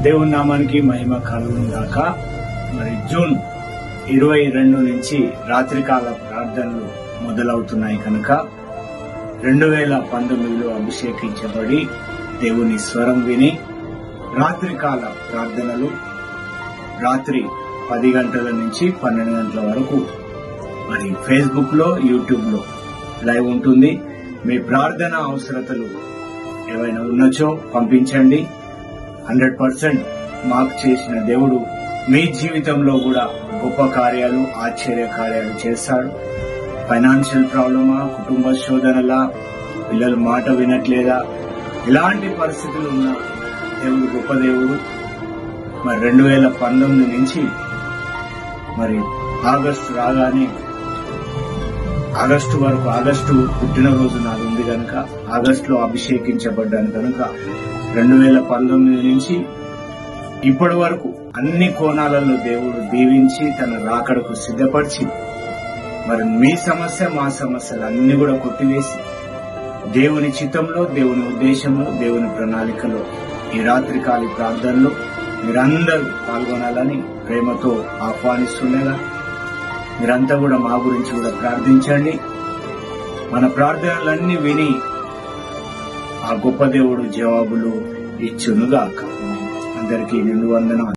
దేవుని నామానికి మహిమ కలుగును గాక. మరి జూన్ 22 నుంచి రాత్రికాల ప్రార్థనలు మొదలవుతున్నాయి కనుక 2019లో అభిషేకించబడి దేవుని స్వరం విని రాత్రికాల ప్రార్థనలు రాత్రి 10 గంటల నుంచి 12 గంటల వరకు మరి ఫేస్బుక్ లో, యూట్యూబ్ లో లైవ్ ఉంటుంది. మీ ప్రార్థన అవసరతలు ఏవైనా ఉన్నచో పంపించండి. 100% మాకు చేసిన దేవుడు మీ జీవితంలో కూడా గొప్ప కార్యాలు, ఆశ్చర్య కార్యాలు చేస్తాడు. ఫైనాన్షియల్ ప్రాబ్లమా, కుటుంబ శోధనలా, పిల్లలు మాట వినట్లేదా, ఇలాంటి పరిస్థితులు ఉన్న దేవుడు గొప్ప దేవుడు. మరి 2019 నుంచి మరి ఆగస్టు రాగానే ఆగస్టు వరకు, ఆగస్టు పుట్టినరోజు నాది ఉంది కనుక ఆగస్టులో అభిషేకించబడ్డాను కనుక 2019 నుంచి ఇప్పటి వరకు అన్ని కోణాలలో దేవుడు దీవించి తన రాకడకు సిద్ధపరిచి మరి మీ సమస్య, మా సమస్యలు అన్ని కూడా కొట్టివేసి దేవుని చిత్తంలో, దేవుని ఉద్దేశంలో, దేవుని ప్రణాళికలో ఈ రాత్రికాలి ప్రార్థనలో మీరందరూ పాల్గొనాలని ప్రేమతో ఆహ్వానిస్తుండగా మీరంతా కూడా మా గురించి కూడా ప్రార్థించండి. మన ప్రార్థనలన్నీ విని ఆ గొప్ప దేవుడు జవాబులు ఇచ్చునుగాక. అందరికీ నిండు వందనాలు.